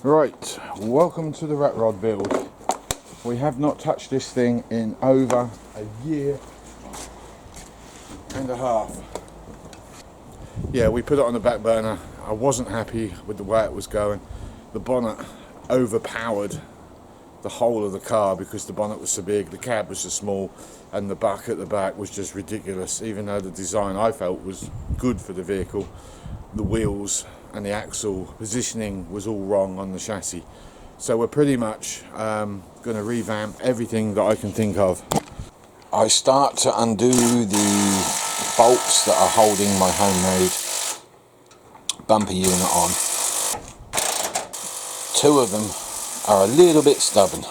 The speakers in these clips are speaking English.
Right, welcome to the rat rod build. We have not touched this thing in over a year and a half. Yeah, we put it on the back burner. I wasn't happy with the way it was going. The bonnet overpowered the whole of the car because the bonnet was so big, the cab was so small, and the buck at the back was just ridiculous. Even though the design I felt was good for the vehicle, the wheels and the axle positioning was all wrong on the chassis. So we're pretty much going to revamp everything that I can think of. I start to undo the bolts that are holding my homemade bumper unit on. Two of them are a little bit stubborn.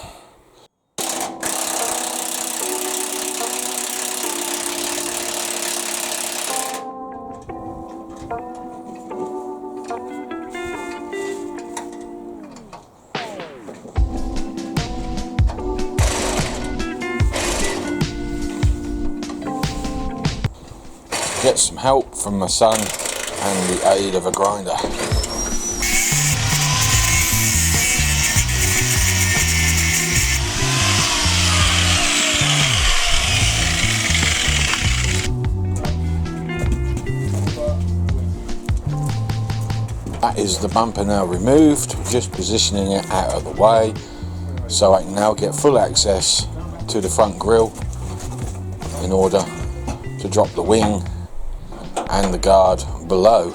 Get some help from my son and the aid of a grinder. That is the bumper now removed, just positioning it out of the way so I can now get full access to the front grille in order to drop the wing and the guard below.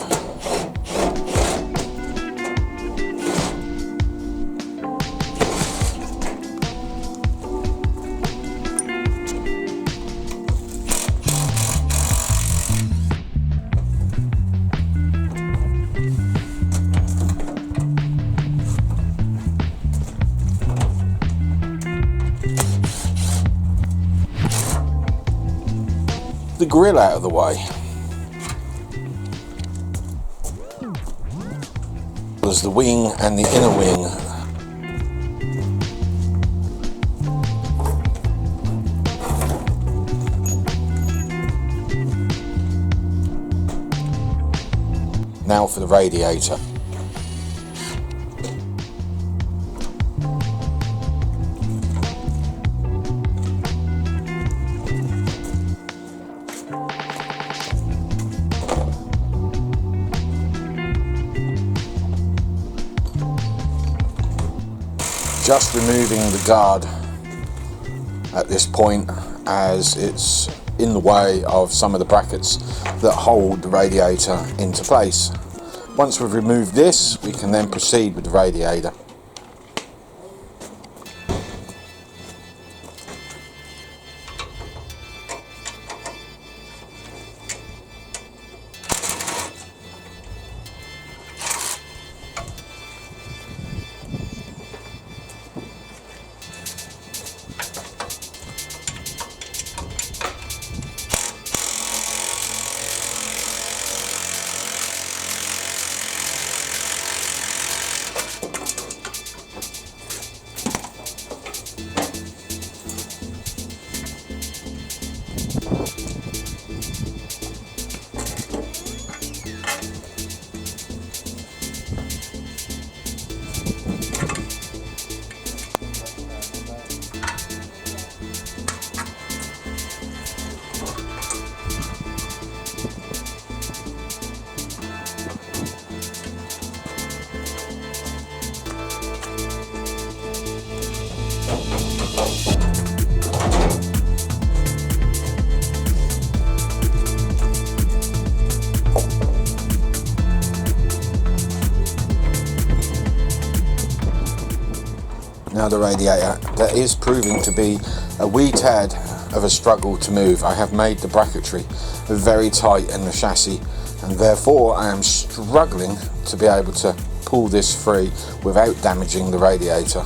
The grille out of the way. There's the wing and the inner wing. Now for the radiator. Just removing the guard at this point as it's in the way of some of the brackets that hold the radiator into place. Once we've removed this, we can then proceed with the radiator. Now the radiator, that is proving to be a wee tad of a struggle to move. I have made the bracketry very tight in the chassis, and therefore I am struggling to be able to pull this free without damaging the radiator.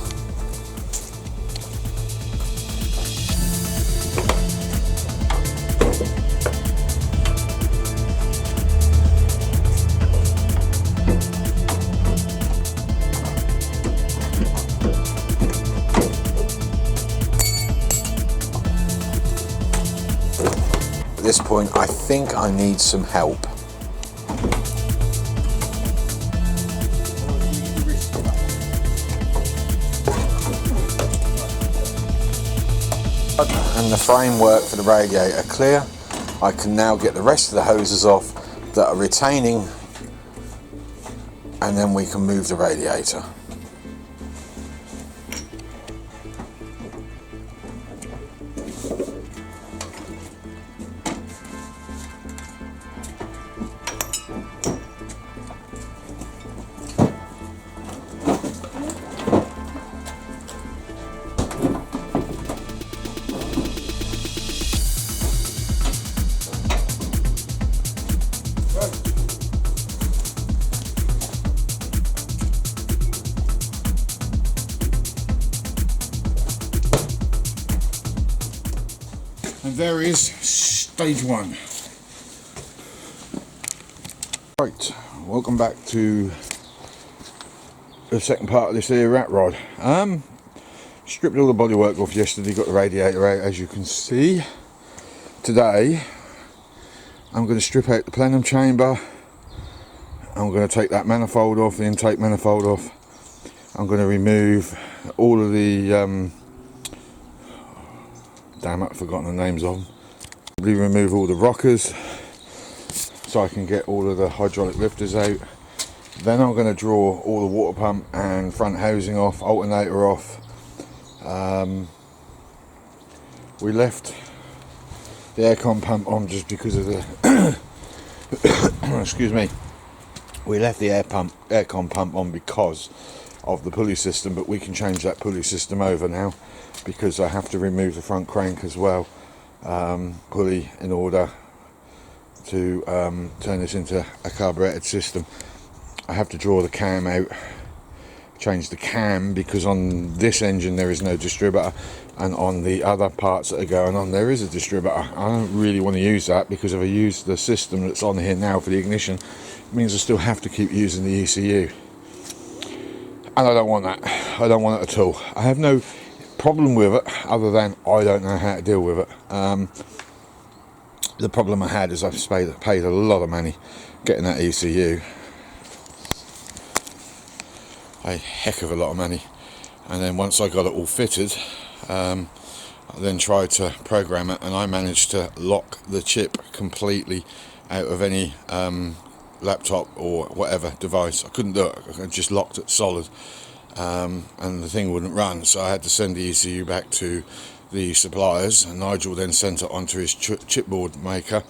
At this point, I think I need some help. And the framework for the radiator clear. I can now get the rest of the hoses off that are retaining, and then we can move the radiator. And there is stage one. Right, welcome back to the second part of this here rat rod. Stripped all the bodywork off yesterday, got the radiator out as you can see. Today I'm going to strip out the plenum chamber. I'm going to take that manifold off, the intake manifold off. I'm going to remove all of the damn it, I've forgotten the names of them. Remove all the rockers so I can get all of the hydraulic lifters out. Then I'm going to draw all the water pump and front housing off, alternator off. We left the aircon pump on just because of the excuse me. We left the aircon pump on because of the pulley system, but we can change that pulley system over now because I have to remove the front crank as well, pulley, in order to turn this into a carburetted system. I have to draw the cam out, change the cam, because on this engine there is no distributor, and on the other parts that are going on there is a distributor. I don't really want to use that, because if I use the system that's on here now for the ignition, it means I still have to keep using the ECU, and I don't want that. I don't want it at all. I have no problem with it other than I don't know how to deal with it. The problem I had is I've paid a lot of money getting that ECU, a heck of a lot of money, and then once I got it all fitted, I then tried to program it, and I managed to lock the chip completely out of any laptop or whatever device. I couldn't do it. I just locked it solid, and the thing wouldn't run, so I had to send the ECU back to the suppliers, and Nigel then sent it onto his chipboard maker,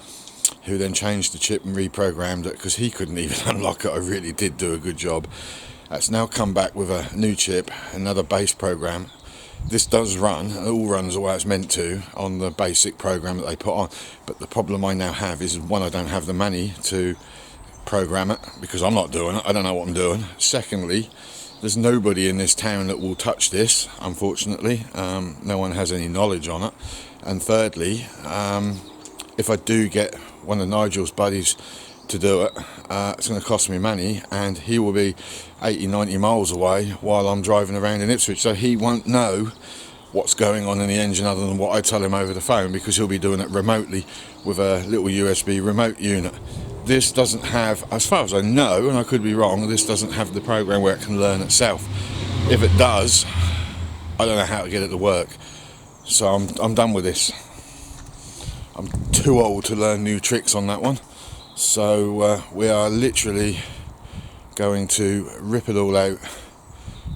who then changed the chip and reprogrammed it, because he couldn't even unlock it. I really did do a good job. That's now come back with a new chip, another base program. This does run, it all runs the way it's meant to on the basic program that they put on, but the problem I now have is, one, I don't have the money to program it because I'm not doing it, I don't know what I'm doing. Secondly, there's nobody in this town that will touch this, unfortunately. No one has any knowledge on it. And thirdly, if I do get one of Nigel's buddies to do it, it's going to cost me money, and he will be 80-90 miles away while I'm driving around in Ipswich, so he won't know what's going on in the engine other than what I tell him over the phone, because he'll be doing it remotely with a little USB remote unit. This doesn't have, as far as I know, and I could be wrong, this doesn't have the program where it can learn itself. If it does, I don't know how to get it to work, so I'm done with this. I'm too old to learn new tricks on that one. So we are literally going to rip it all out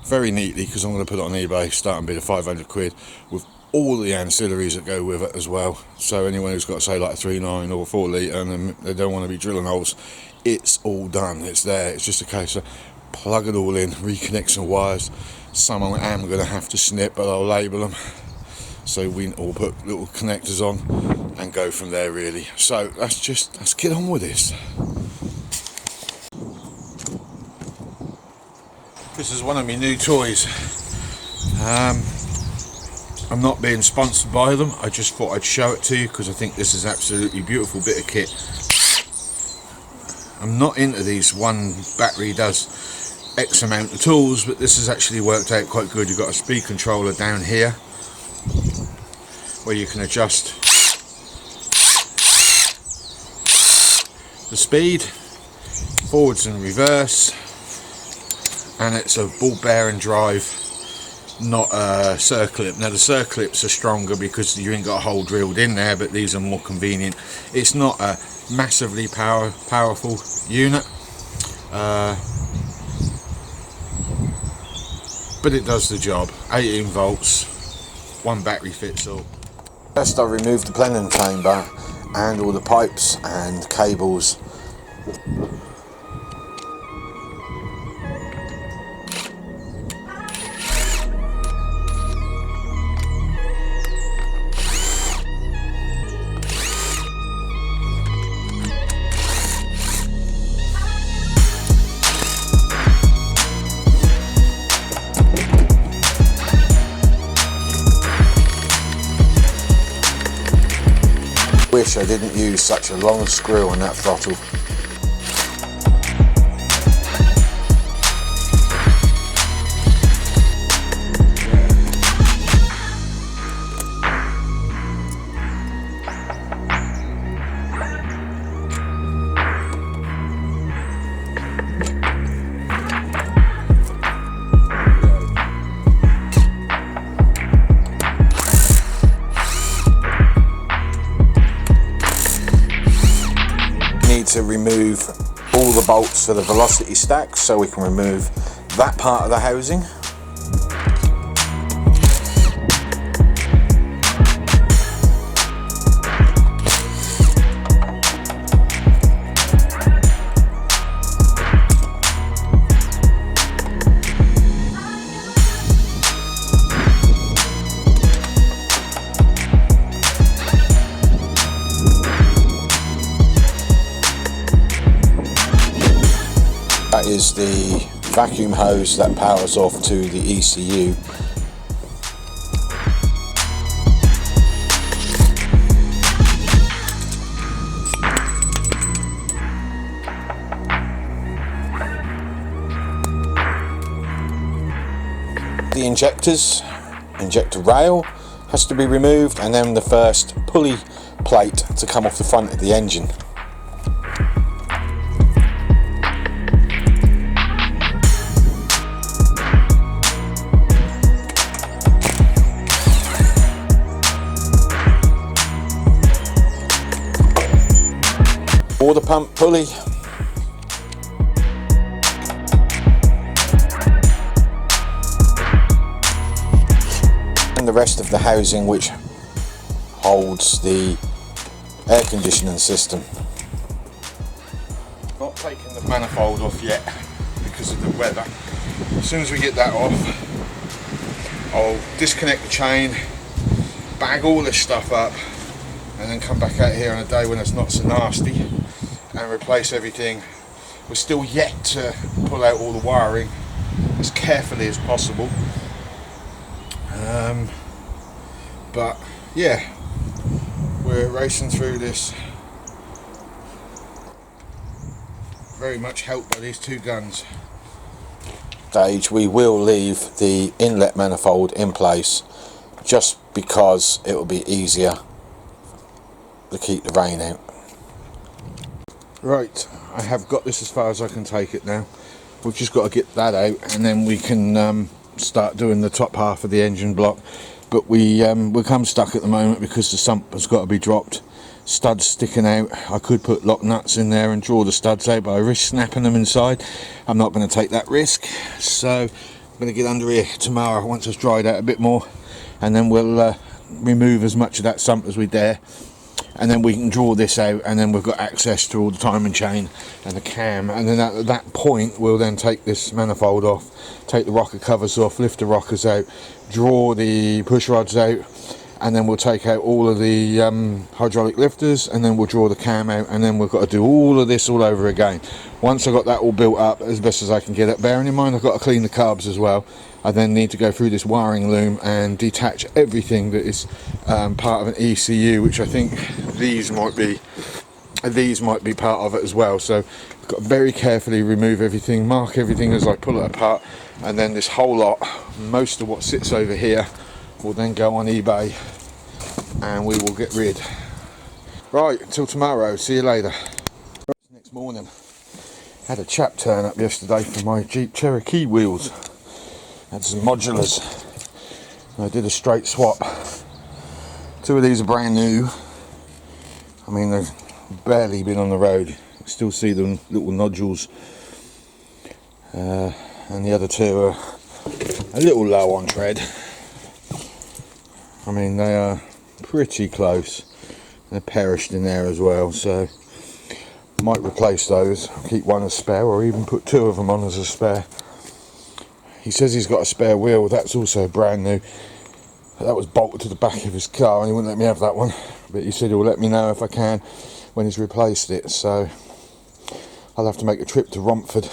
very neatly, because I'm going to put it on eBay, starting bid of 500 quid, with all the ancillaries that go with it as well. So anyone who's got, say, like a 3.9 or a 4 litre and they don't want to be drilling holes, it's all done, it's there. It's just a case of plug it all in, reconnect some wires. Some I am going to have to snip, but I'll label them, so we all put little connectors on and go from there, really. So let's get on with this. This is one of my new toys. I'm not being sponsored by them, I just thought I'd show it to you because I think this is absolutely beautiful bit of kit. I'm not into these, one battery does X amount of tools, but this has actually worked out quite good. You've got a speed controller down here where you can adjust the speed, forwards and reverse, and it's a ball bearing drive not a circlip. Now the circlips are stronger because you ain't got a hole drilled in there, but these are more convenient. It's not a massively powerful unit, but it does the job. 18 volts, one battery fits all. First I removed the blending chamber and all the pipes and cables. Wish I didn't use such a long screw on that throttle. To remove all the bolts for the velocity stack, so we can remove that part of the housing. That is the vacuum hose that powers off to the ECU. The injector rail has to be removed, and then the first pulley plate to come off the front of the engine. Water pump pulley, and the rest of the housing which holds the air conditioning system. Not taking the manifold off yet because of the weather. As soon as we get that off, I'll disconnect the chain, bag all this stuff up, and then come back out here on a day when it's not so nasty and replace everything. We're still yet to pull out all the wiring as carefully as possible, but yeah, we're racing through this, very much helped by these two guns. Stage, we will leave the inlet manifold in place just because it will be easier to keep the rain out. Right, I have got this as far as I can take it now. We've just got to get that out, and then we can start doing the top half of the engine block. But we're come stuck at the moment because the sump has got to be dropped. Studs sticking out. I could put lock nuts in there and draw the studs out, but I risk snapping them inside. I'm not going to take that risk, so I'm going to get under here tomorrow once it's dried out a bit more, and then we'll remove as much of that sump as we dare, and then we can draw this out, and then we've got access to all the timing chain and the cam, and then at that point we'll then take this manifold off, take the rocker covers off, lift the rockers out, draw the push rods out, and then we'll take out all of the hydraulic lifters, and then we'll draw the cam out, and then we've got to do all of this all over again. Once I've got that all built up as best as I can get it, bearing in mind I've got to clean the carbs as well, I then need to go through this wiring loom and detach everything that is part of an ECU, which I think these might be part of it as well. So I've got to very carefully remove everything, mark everything as I pull it apart, and then this whole lot, most of what sits over here, will then go on eBay and we will get rid. Right, until tomorrow, see you later. Next morning, had a chap turn up yesterday for my Jeep Cherokee wheels. Had some modulars, I did a straight swap. 2 of these are brand new. I mean, they've barely been on the road. You can still see the little nodules. And the other 2 are a little low on tread. I mean, they are pretty close. They're perished in there as well, so might replace those, keep one as spare, or even put 2 of them on as a spare. He says he's got a spare wheel, that's also brand new. That was bolted to the back of his car and he wouldn't let me have that one, but he said he'll let me know if I can when he's replaced it, so I'll have to make a trip to Romford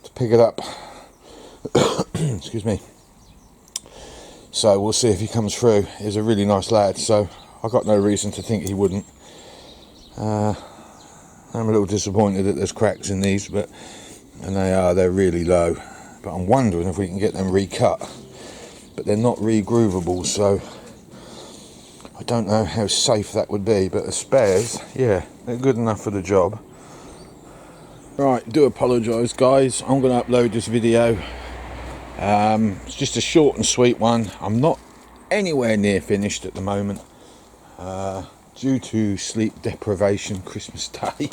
to pick it up. Excuse me. So we'll see if he comes through. He's a really nice lad, so I've got no reason to think he wouldn't. I'm a little disappointed that there's cracks in these, and they're really low. But I'm wondering if we can get them recut. But they're not re-groovable, so I don't know how safe that would be. But the spares, yeah, they're good enough for the job. Right, do apologise guys, I'm going to upload this video. It's just a short and sweet one. I'm not anywhere near finished at the moment. Due to sleep deprivation Christmas Day,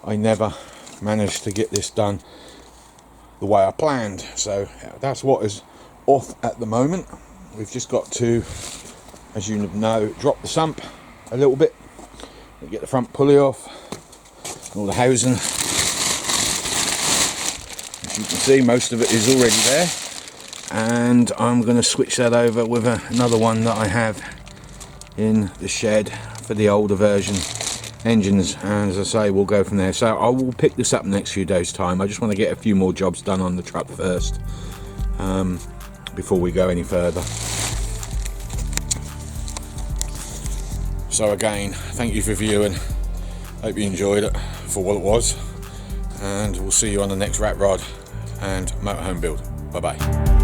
I never managed to get this done the way I planned, so that's what is off at the moment. We've just got to, as you know, drop the sump a little bit, get the front pulley off, all the housing. As you can see, most of it is already there, and I'm going to switch that over with another one that I have in the shed for the older version engines, and as I say, we'll go from there. So I will pick this up next few days time. I just want to get a few more jobs done on the truck first, before we go any further. So again, thank you for viewing. Hope you enjoyed it for what it was, and we'll see you on the next Rat Rod and Motorhome Build. Bye bye.